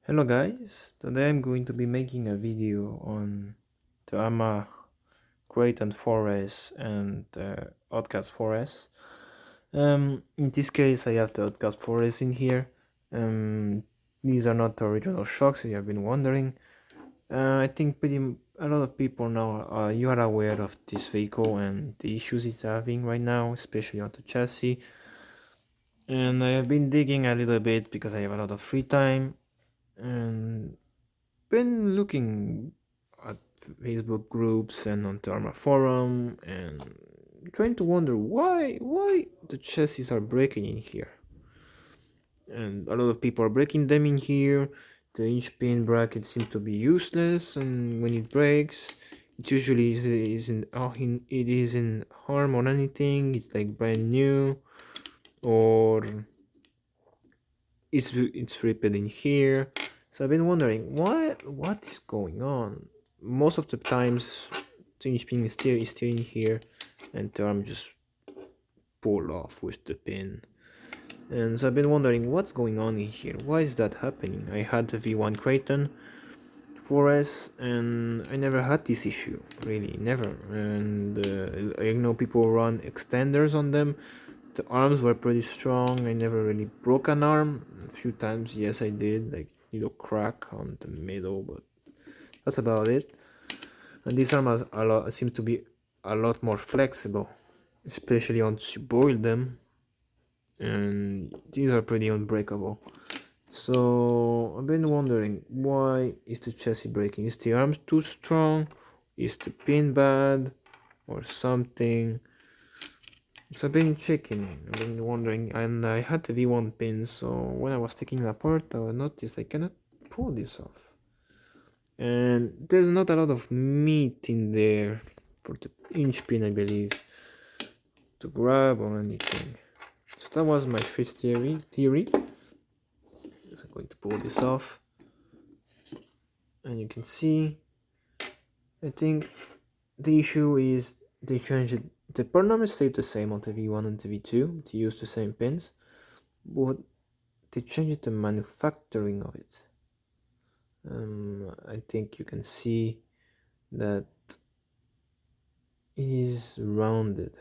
Hello guys, today I'm going to be making a video on the Arrma Kraton forest and Outcast forest. In this case I have the Outcast forest in here. These are not the original shocks, if you have been wondering. I think a lot of people now you are aware of this vehicle and the issues it's having right now, especially on the chassis. And I have been digging a little bit because I have a lot of free time and been looking at Facebook groups and on the Arrma forum and trying to wonder why the chassis are breaking in here. And a lot of people are breaking them in here. The inch pin bracket seems to be useless, and when it breaks, it usually it is in harm or anything. It's like brand new, or it's ripped in here. So I've been wondering what is going on. Most of the times the inch pin is still in here and the arm just pulled off with the pin. And so I've been wondering what's going on in here. Why is that happening? I had the V1 Kraton 4S and I never had this issue, really, never. And I know people run extenders on them. The arms were pretty strong. I never really broke an arm. A few times, yes, I did, like little crack on the middle, but that's about it. And these arms seem to be a lot more flexible, especially once you boil them. And these are pretty unbreakable. So I've been wondering, why is the chassis breaking? Is the arm too strong? Is the pin bad? Or something? So I've been checking, I've been wondering, and I had the V1 pin, so when I was taking it apart, I noticed I cannot pull this off. And there's not a lot of meat in there for the inch pin, I believe, to grab or anything. So that was my first theory. So I'm going to pull this off, and you can see, I think the issue is they changed it. The part number stayed the same on the V1 and the V2. They used the same pins, but they changed the manufacturing of it. I think you can see that it is rounded.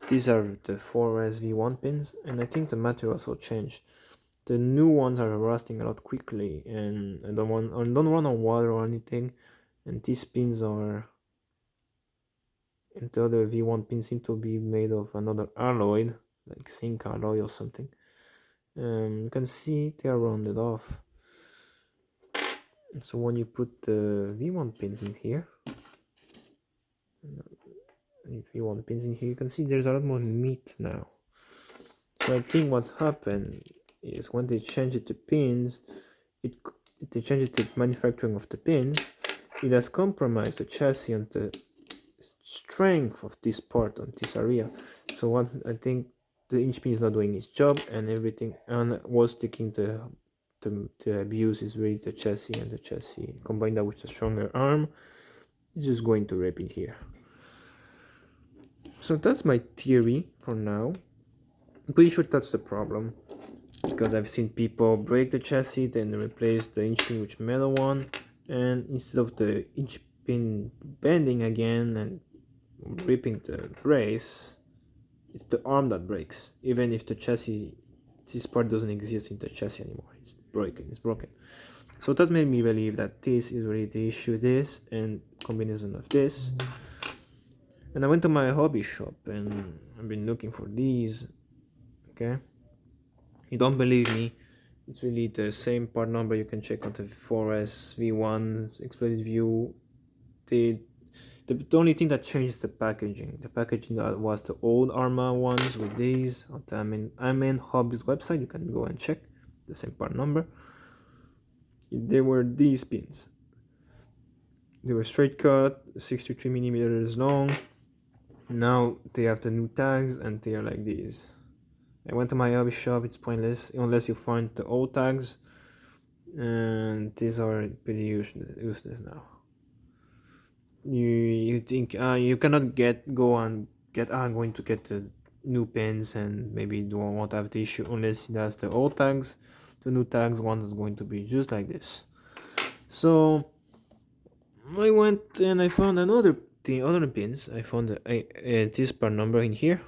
These are the 4S V1 pins, and I think the material also changed. The new ones are rusting a lot quickly, and I don't run on water or anything. And these pins are, and the other V1 pins seem to be made of another alloy, like zinc alloy or something. You can see they are rounded off. So when you put the V1 pins in here, you can see there's a lot more meat now. So I think what's happened is when they changed the pins, they changed the manufacturing of the pins, it has compromised the chassis and the strength of this part on this area. So what I think the inch pin is not doing its job, and everything, and was taking the abuse is really the chassis, and the chassis combined that with a stronger arm is just going to rip in here. So that's my theory for now. I'm pretty sure that's the problem, because I've seen people break the chassis, then replace the inch pin with metal one, and instead of the inch pin bending again and ripping the brace, it's the arm that breaks, even if the chassis, this part doesn't exist in the chassis anymore. It's broken. So that made me believe that this is really the issue, this and combination of this. And I went to my hobby shop and I've been looking for these. Okay, you don't believe me, it's really the same part number. You can check on the 4S V1 Exploded View. The only thing that changed is the packaging. The packaging that was the old Arrma ones with these on the Arrma Hobby's website. You can go and check the same part number. There were these pins. They were straight cut, 63 millimeters long. Now they have the new tags and they are like these. I went to my hobby shop. It's pointless unless you find the old tags, and these are pretty useless now. You think you cannot I'm going to get the new pins and maybe won't have the issue unless it has the old tags. The new tags one is going to be just like this. So I went and I found another thing, other pins. I found this part number in here,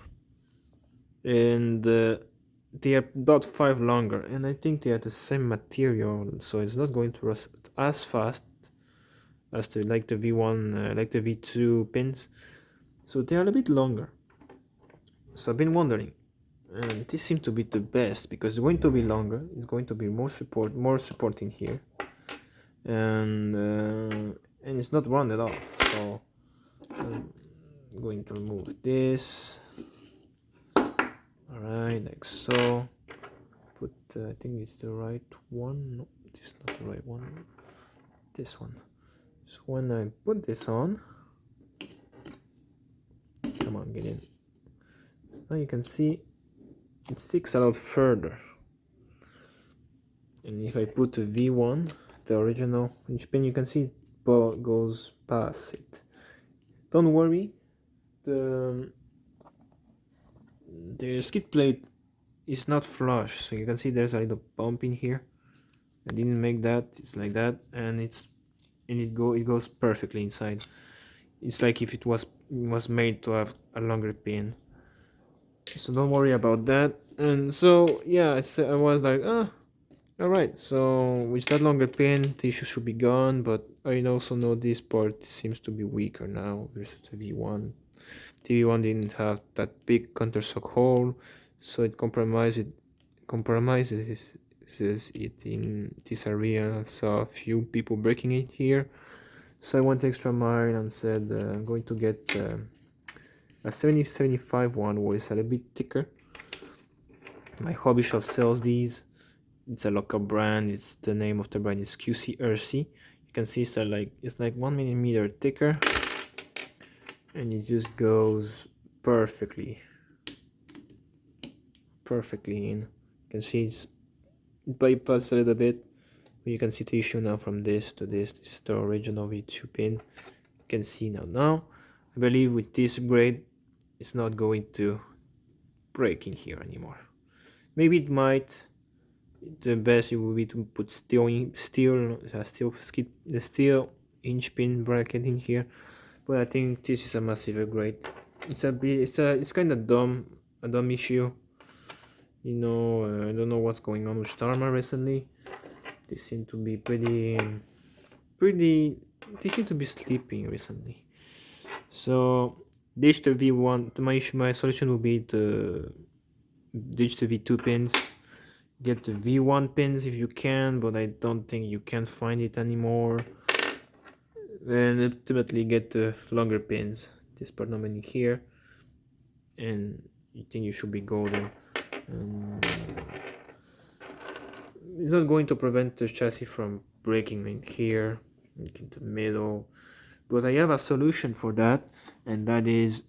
and they are .5 longer, and I think they are the same material, so it's not going to rust as fast as the like the V1, like the V2 pins. So they are a bit longer. So I've been wondering, and this seems to be the best because it's going to be longer. It's going to be more support in here, and it's not rounded off. So I'm going to remove this. All right, like so. Put I think it's the right one. No, this is not the right one. This one. So when I put this on, come on, get in. So now you can see it sticks a lot further. And if I put the V1, the original hinge pin, you can see it goes past it. Don't worry, the skid plate is not flush, so you can see there's a little bump in here. I didn't make that. It's like that, and it goes perfectly inside. It's like if it was made to have a longer pin. So don't worry about that. And so yeah, I was like, alright, so with that longer pin, the issue should be gone, but I also know this part seems to be weaker now versus the V1. The V1 didn't have that big countershock hole, so it compromises it in this area. I saw a few people breaking it here, so I went extra mile and said I'm going to get a 7075 one where it's a little bit thicker. My hobby shop sells these. It's a local brand. It's the name of the brand is QC. You can see it's like 1 millimeter thicker, and it just goes perfectly in. You can see it bypasses a little bit, but you can see the issue now from this to this. This is the original V2 pin. You can see now. I believe with this grade, it's not going to break in here anymore. Maybe it might. The best it would be to put steel hinge pin bracket in here, but I think this is a massive upgrade. It's kind of a dumb issue. You know, I don't know what's going on with Arrma recently. They seem to be they seem to be sleeping recently. So ditch the V1. My solution will be to ditch the V2 pins. Get the V1 pins if you can, but I don't think you can find it anymore. And ultimately get the longer pins. This part number in here, and you think you should be golden. It's not going to prevent the chassis from breaking in here, in the middle, but I have a solution for that, and that is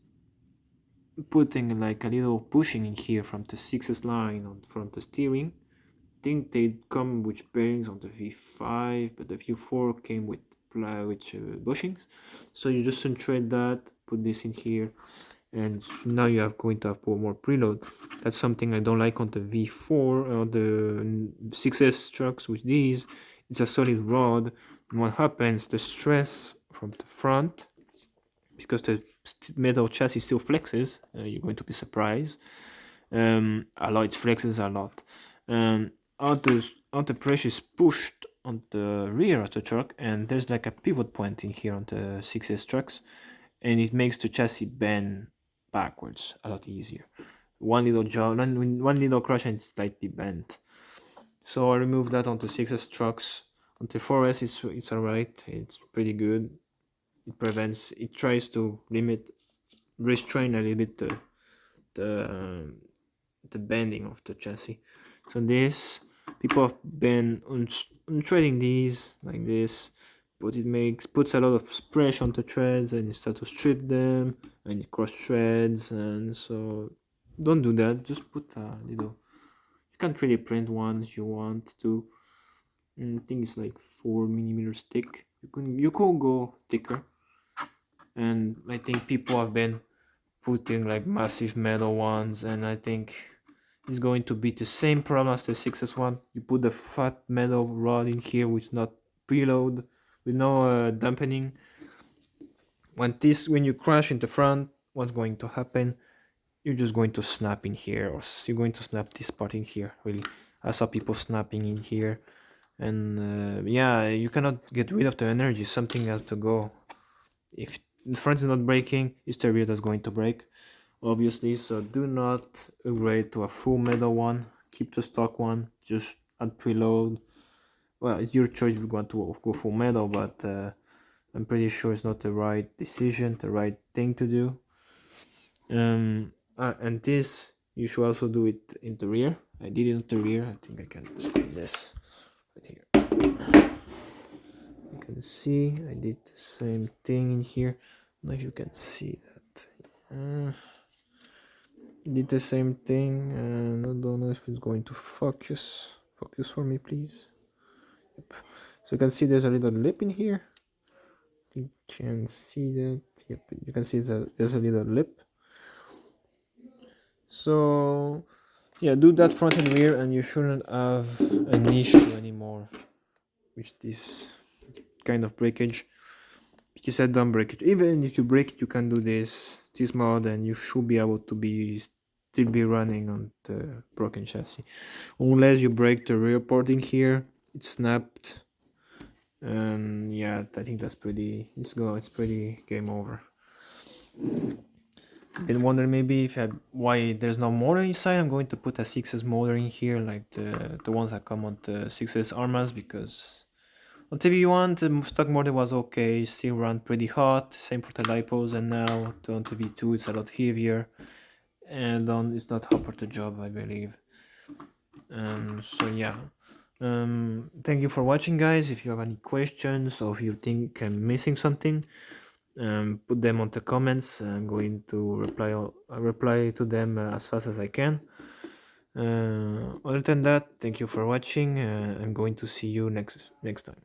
putting like a little bushing in here from the 6S line from the steering. I think they come with bearings on the V5, but the V4 came with bushings. So you just unthread that, put this in here, and now you are going to have more preload. That's something I don't like on the V4 or the 6S trucks with these. It's a solid rod, and what happens, the stress from the front, because the metal chassis still flexes, you're going to be surprised a lot. It flexes a lot. All the pressure is pushed on the rear of the truck, and there's like a pivot point in here on the 6S trucks, and it makes the chassis bend backwards a lot easier. One little crush and it's slightly bent. So I removed that on the 6S trucks. On the 4S it's alright, it's pretty good. It tries to restrain a little bit the bending of the chassis. So this, people have been untreading these like this, but it puts a lot of pressure on the threads, and you start to strip them, and it cross threads, and so don't do that. Just put a little. You can 3D print one if you want to. I think it's like 4mm thick. You could go thicker, and I think people have been putting like massive metal ones, and I think is going to be the same problem as the 6S one. You put the fat metal rod in here with not preload, with no dampening. When you crash in the front, what's going to happen? You're just going to snap in here, or you're going to snap this part in here. Really, I saw people snapping in here, and yeah, you cannot get rid of the energy. Something has to go. If the front is not breaking, it's the rear that's going to break, obviously. So do not upgrade to a full metal one. Keep the stock one. Just add preload. Well, it's your choice if you want to go full metal, but I'm pretty sure it's not the right decision, the right thing to do. And this, you should also do it in the rear. I did it in the rear. I think I can explain this right here. You can see I did the same thing in here. I don't know if you can see that. Did the same thing, and I don't know if it's going to focus. Focus for me, please. Yep. So you can see there's a little lip in here. You can see that. Yep, you can see that there's a little lip. So yeah, do that front and rear, and you shouldn't have an issue anymore with this kind of breakage. Because I don't break it. Even if you break it, you can do this mod, and you should be able to still be running on the broken chassis, unless you break the rear port in here. It's snapped, and yeah, I think that's pretty. It's pretty game over. Been wondering maybe why there's no motor inside. I'm going to put a 6S motor in here, like the ones that come on the 6S Arrmas, because on TV1 the stock motor was okay, still ran pretty hot, same for the lipos, and now on TV2 it's a lot heavier, and it's not hot for the job, I believe. So yeah. Thank you for watching, guys. If you have any questions, or if you think I'm missing something, put them on the comments. I'm going to reply to them as fast as I can. Other than that, thank you for watching. I'm going to see you next time.